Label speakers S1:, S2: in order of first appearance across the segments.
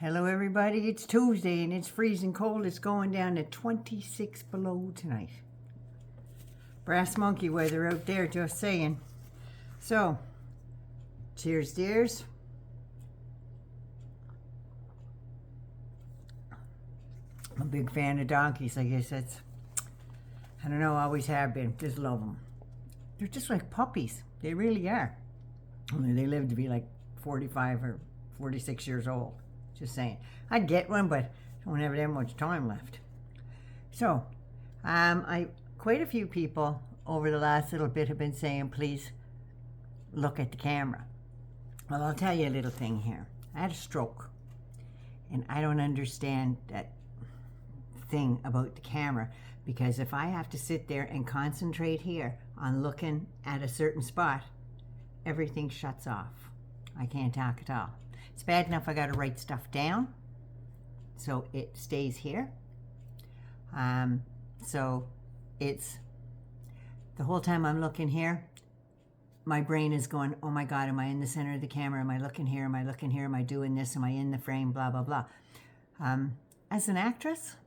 S1: Hello everybody, it's Tuesday and it's freezing cold. It's going down to 26 below tonight. Brass monkey weather out there, just saying. So, cheers dears. I'm a big fan of donkeys. I guess that's, I don't know, always have been. Just love them. They're just like puppies. They really are. Only they live to be like 45 or 46 years old. Just saying. I'd get one, but I don't have that much time left. So, quite a few people over the last little bit have been saying, please look at the camera. Well, I'll tell you a little thing here. I had a stroke, and I don't understand that thing about the camera, because if I have to sit there and concentrate here on looking at a certain spot, everything shuts off. I can't talk at all. It's bad enough I got to write stuff down, so it stays here. So it's the whole time I'm looking here, my brain is going, oh my God, am I in the center of the camera? Am I looking here? Am I looking here? Am I doing this? Am I in the frame? Blah, blah, blah. As an actress,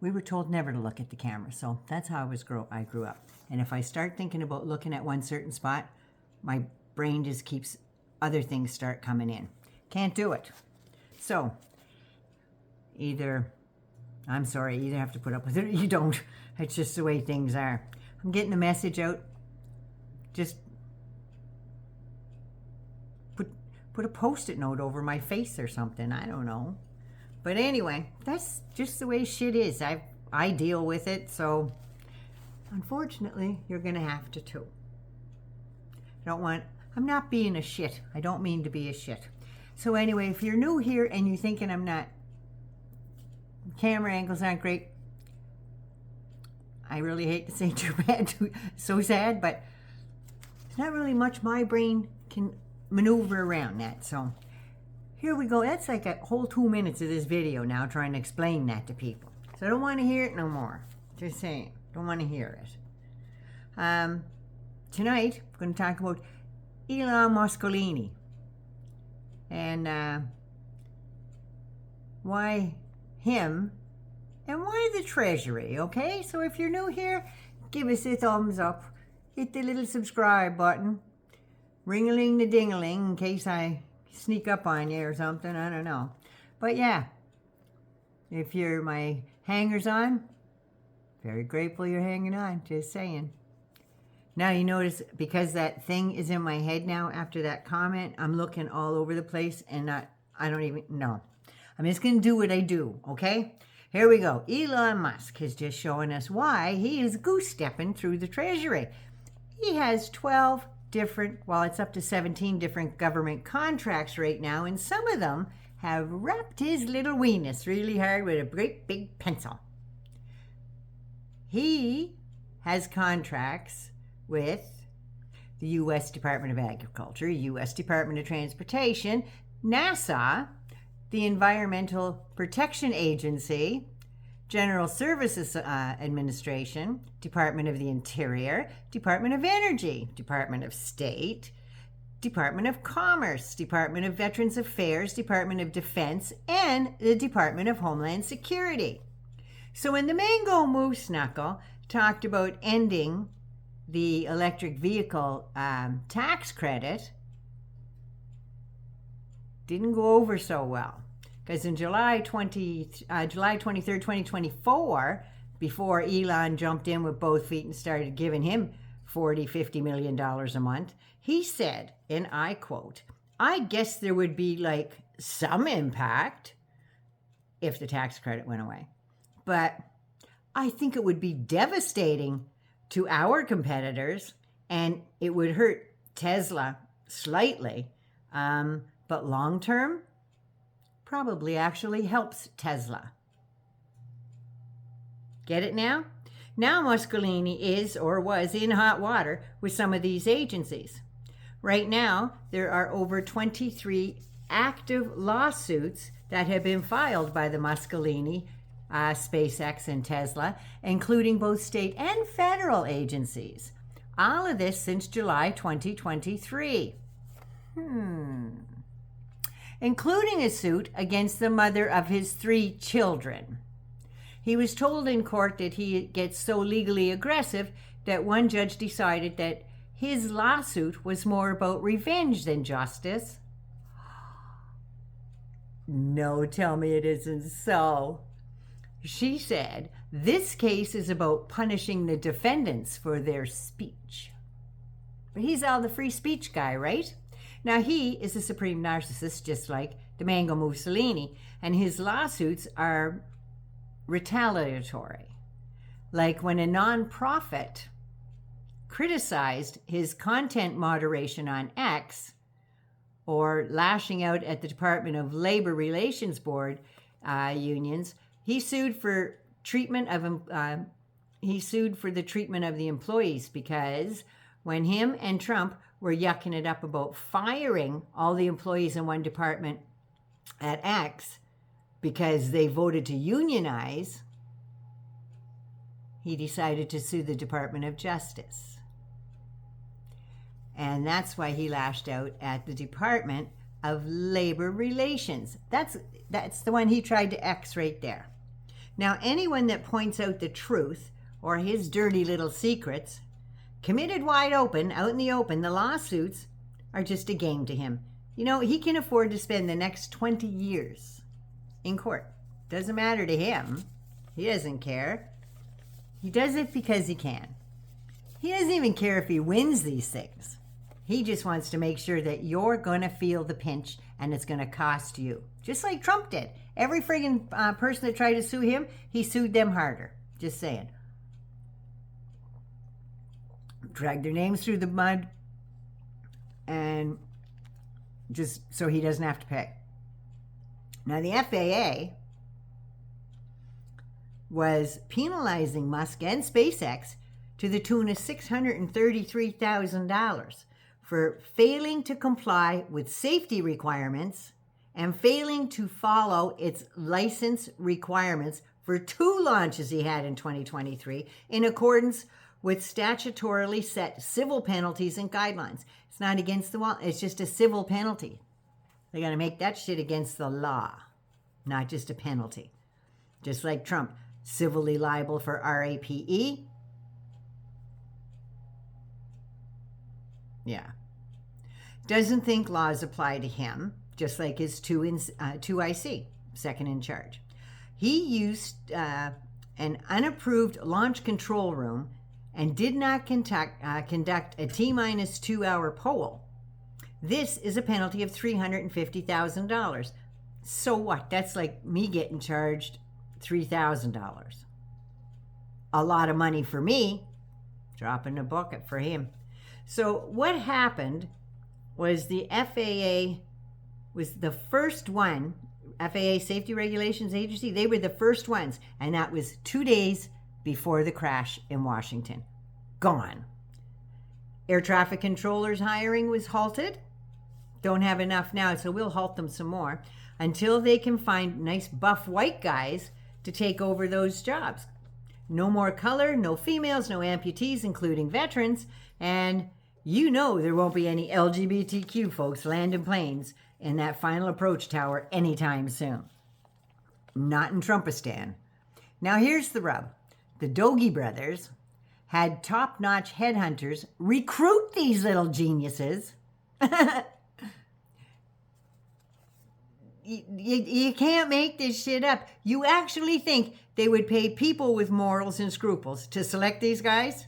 S1: we were told never to look at the camera. So that's how I grew up. And if I start thinking about looking at one certain spot, my brain just keeps, other things start coming in. Can't do it. So either have to put up with it or you don't. It's just the way things are. I'm getting the message out. Just put a post-it note over my face or something. I don't know. But anyway, that's just the way shit is. I deal with it, so unfortunately, you're gonna have to too. I'm not being a shit. I don't mean to be a shit. So anyway, if you're new here and you're thinking I'm not, camera angles aren't great, I really hate to say too bad, so sad, but it's not really much my brain can maneuver around that. So here we go. That's like a whole 2 minutes of this video now trying to explain that to people. So I don't want to hear it no more. Just saying, don't want to hear it. Tonight, I'm going to talk about Elon Muskolini and why him and why the Treasury, okay? So if you're new here, give us a thumbs up, hit the little subscribe button, ring-a-ling-the-ding-a-ling in case I sneak up on you or something, I don't know. But yeah, if you're my hangers-on, very grateful you're hanging on, just saying. Now you notice, because that thing is in my head now after that comment, I'm looking all over the place and I don't even know. I'm just going to do what I do, okay? Here we go. Elon Musk is just showing us why he is goose-stepping through the Treasury. He has 12 different, well, it's up to 17 different government contracts right now, and some of them have wrapped his little weenus really hard with a great big pencil. He has contracts with the U.S. Department of Agriculture, U.S. Department of Transportation, NASA, the Environmental Protection Agency, General Services Administration, Department of the Interior, Department of Energy, Department of State, Department of Commerce, Department of Veterans Affairs, Department of Defense, and the Department of Homeland Security. So when the Mango Moose Knuckle talked about ending the electric vehicle tax credit, didn't go over so well, because in July 23rd, 2024, before Elon jumped in with both feet and started giving him $40-50 million a month, he said, and I quote, "I guess there would be like some impact if the tax credit went away, but I think it would be devastating to our competitors, and it would hurt Tesla slightly, but long term, probably actually helps Tesla." Get it now? Now Muskolini is or was in hot water with some of these agencies. Right now, there are over 23 active lawsuits that have been filed by the Muskolini, SpaceX, and Tesla, including both state and federal agencies. All of this since July 2023. including a suit against the mother of his 3 children. He was told in court that he gets so legally aggressive that one judge decided that his lawsuit was more about revenge than justice. No, tell me it isn't so. She said, this case is about punishing the defendants for their speech. But he's all the free speech guy, right? Now he is a supreme narcissist, just like the Mango Mussolini, and his lawsuits are retaliatory. Like when a nonprofit criticized his content moderation on X, or lashing out at the Department of Labor Relations Board unions, he sued for treatment of the treatment of the employees, because when him and Trump were yucking it up about firing all the employees in one department at X because they voted to unionize, he decided to sue the Department of Justice. And that's why he lashed out at the Department of Labor Relations. That's the one he tried to X right there. Now, anyone that points out the truth or his dirty little secrets, committed wide open, out in the open, the lawsuits are just a game to him. You know, he can afford to spend the next 20 years in court. Doesn't matter to him. He doesn't care. He does it because he can. He doesn't even care if he wins these things. He just wants to make sure that you're going to feel the pinch and it's going to cost you. Just like Trump did. Every friggin' person that tried to sue him, he sued them harder. Just saying. Dragged their names through the mud and just so he doesn't have to pay. Now the FAA was penalizing Musk and SpaceX to the tune of $633,000 for failing to comply with safety requirements and failing to follow its license requirements for 2 launches he had in 2023 in accordance with statutorily set civil penalties and guidelines. It's not against the law, it's just a civil penalty. They got to make that shit against the law, not just a penalty. Just like Trump, civilly liable for RAPE. Yeah. Doesn't think laws apply to him, just like his 2IC, second in charge. He used an unapproved launch control room and did not conduct a T-2 hour poll. This is a penalty of $350,000. So what? That's like me getting charged $3,000. A lot of money for me, dropping a bucket for him. So what happened was the FAA was the first one, FAA Safety Regulations Agency, they were the first ones, and that was 2 days before the crash in Washington. Gone. Air traffic controllers hiring was halted. Don't have enough now, so we'll halt them some more until they can find nice buff white guys to take over those jobs. No more color, no females, no amputees, including veterans, and you know there won't be any LGBTQ folks landing planes in that final approach tower anytime soon. Not in Trumpistan. Now here's the rub. The Doge brothers had top-notch headhunters recruit these little geniuses. You can't make this shit up. You actually think they would pay people with morals and scruples to select these guys?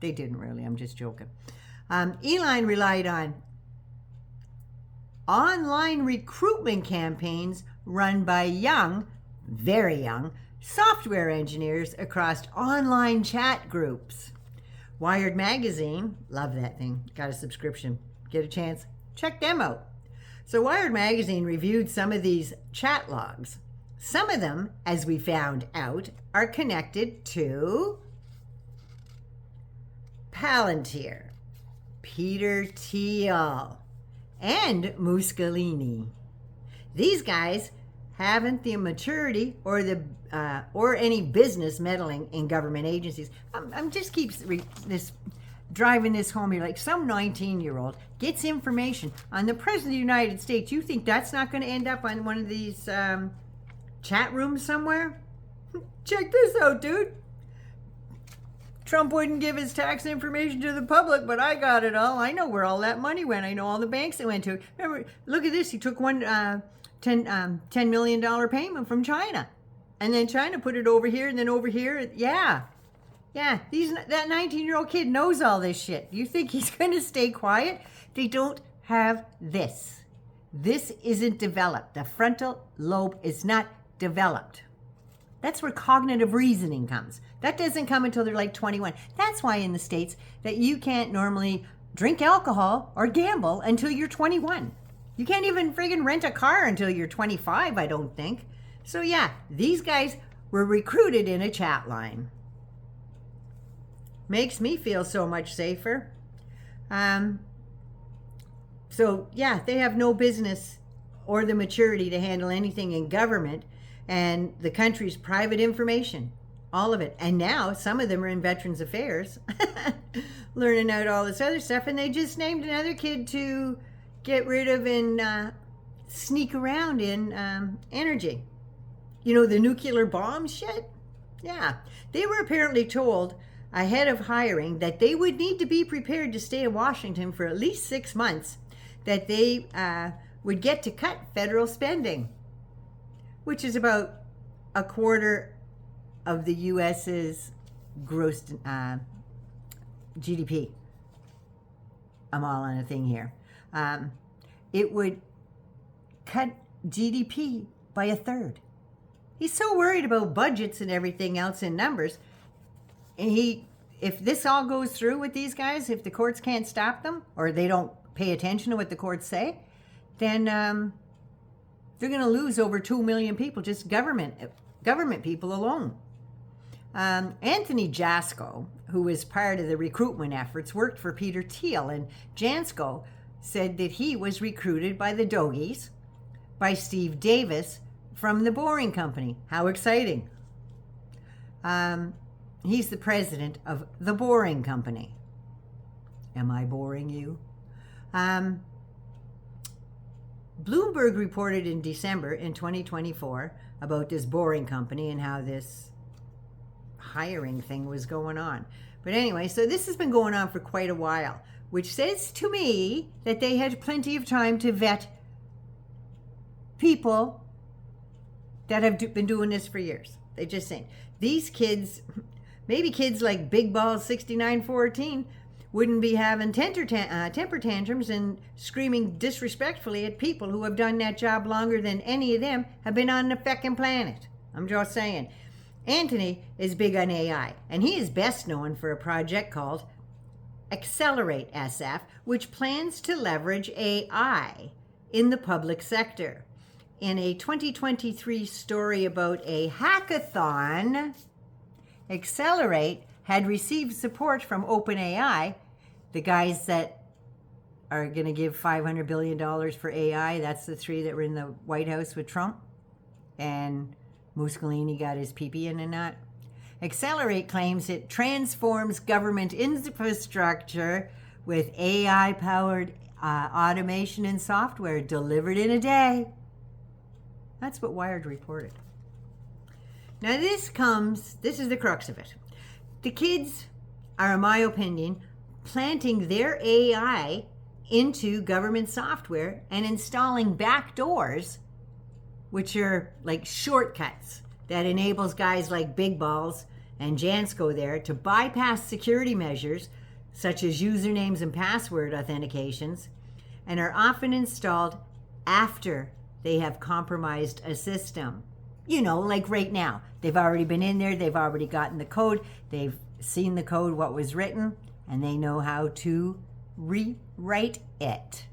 S1: They didn't really, I'm just joking. Elon relied on online recruitment campaigns run by young, very young, software engineers across online chat groups. Wired Magazine, love that thing, got a subscription. Get a chance, check them out. So Wired Magazine reviewed some of these chat logs. Some of them, as we found out, are connected to Palantir, Peter Thiel, and Muskolini. These guys haven't the maturity or or any business meddling in government agencies. I'm just keeps this driving this home here. Like some 19-year-old gets information on the President of the United States. You think that's not going to end up on one of these chat rooms somewhere? Check this out, dude. Trump wouldn't give his tax information to the public, but I got it all. I know where all that money went. I know all the banks it went to. Remember, look at this. He took one $10 million payment from China. And then China put it over here and then over here. Yeah. Yeah, that 19-year-old kid knows all this shit. You think he's going to stay quiet? They don't have this. This isn't developed. The frontal lobe is not developed. That's where cognitive reasoning comes. That doesn't come until they're like 21. That's why in the States that you can't normally drink alcohol or gamble until you're 21. You can't even friggin' rent a car until you're 25, I don't think. So yeah, these guys were recruited in a chat line. Makes me feel so much safer. So yeah, they have no business or the maturity to handle anything in government and the country's private information, all of it. And now some of them are in Veterans Affairs, learning out all this other stuff. And they just named another kid to get rid of and sneak around in energy. You know, the nuclear bomb shit? Yeah. They were apparently told ahead of hiring that they would need to be prepared to stay in Washington for at least 6 months, that they would get to cut federal spending, which is about a quarter of the U.S.'s gross GDP. I'm all on a thing here. It would cut GDP by a third. He's so worried about budgets and everything else in numbers. And if this all goes through with these guys, if the courts can't stop them or they don't pay attention to what the courts say, then they're going to lose over 2 million people, just government people alone. Anthony Jasko, who was part of the recruitment efforts, worked for Peter Thiel, and Jasko said that he was recruited by the Dogies, by Steve Davis from the Boring Company. How exciting. He's the president of the Boring Company. Am I boring you? Bloomberg reported in December in 2024 about this Boring Company and how this hiring thing was going on. But anyway, so this has been going on for quite a while, which says to me that they had plenty of time to vet people that have been doing this for years. They just saying these kids, maybe kids like Big Ball 6914, wouldn't be having temper tantrums and screaming disrespectfully at people who have done that job longer than any of them have been on the feckin' planet. I'm just saying. Anthony is big on AI, and he is best known for a project called Accelerate SF, which plans to leverage AI in the public sector. In a 2023 story about a hackathon, Accelerate had received support from OpenAI, the guys that are going to give $500 billion for AI. That's the three that were in the White House with Trump. And Muskolini got his pee-pee in and that. Accelerate claims it transforms government infrastructure with AI-powered automation and software delivered in a day. That's what Wired reported. Now this is the crux of it. The kids are, in my opinion, planting their AI into government software and installing backdoors, which are like shortcuts that enables guys like Big Balls and Jansko there to bypass security measures such as usernames and password authentications, and are often installed after they have compromised a system. You know, like right now, they've already been in there, they've already gotten the code, they've seen the code, what was written, and they know how to rewrite it.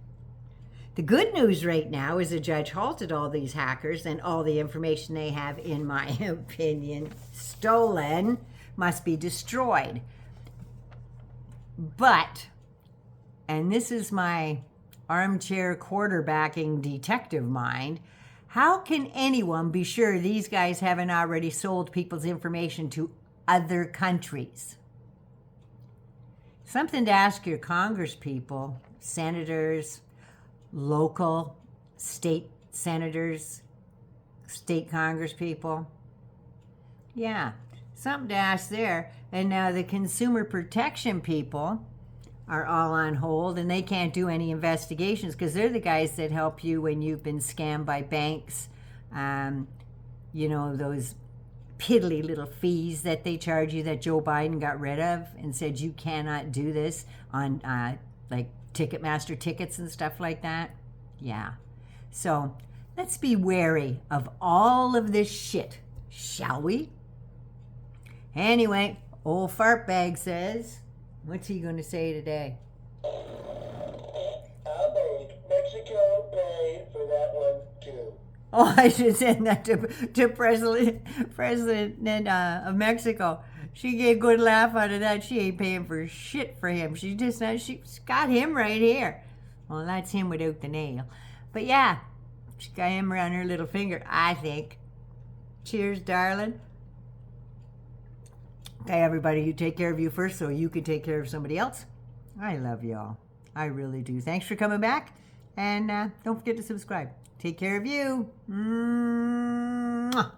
S1: The good news right now is a judge halted all these hackers, and all the information they have, in my opinion, stolen, must be destroyed. But, and this is my armchair quarterbacking detective mind, how can anyone be sure these guys haven't already sold people's information to other countries? Something to ask your Congress people, senators, local, state senators, state Congress people. Yeah, something to ask there. And now the consumer protection people are all on hold, and they can't do any investigations because they're the guys that help you when you've been scammed by banks. You know, those piddly little fees that they charge you that Joe Biden got rid of and said you cannot do this on like Ticketmaster tickets and stuff like that. Yeah. So let's be wary of all of this shit, shall we? Anyway, old Fartbag says, what's he going to say today?
S2: I'll make Mexico pay for that one too.
S1: Oh, I should send that to President of Mexico. She gave a good laugh out of that. She ain't paying for shit for him. She's got him right here. Well, that's him without the nail. But yeah, she got him around her little finger, I think. Cheers, darling. Okay, everybody, you take care of you first so you can take care of somebody else. I love y'all. I really do. Thanks for coming back. And don't forget to subscribe. Take care of you. Mwah.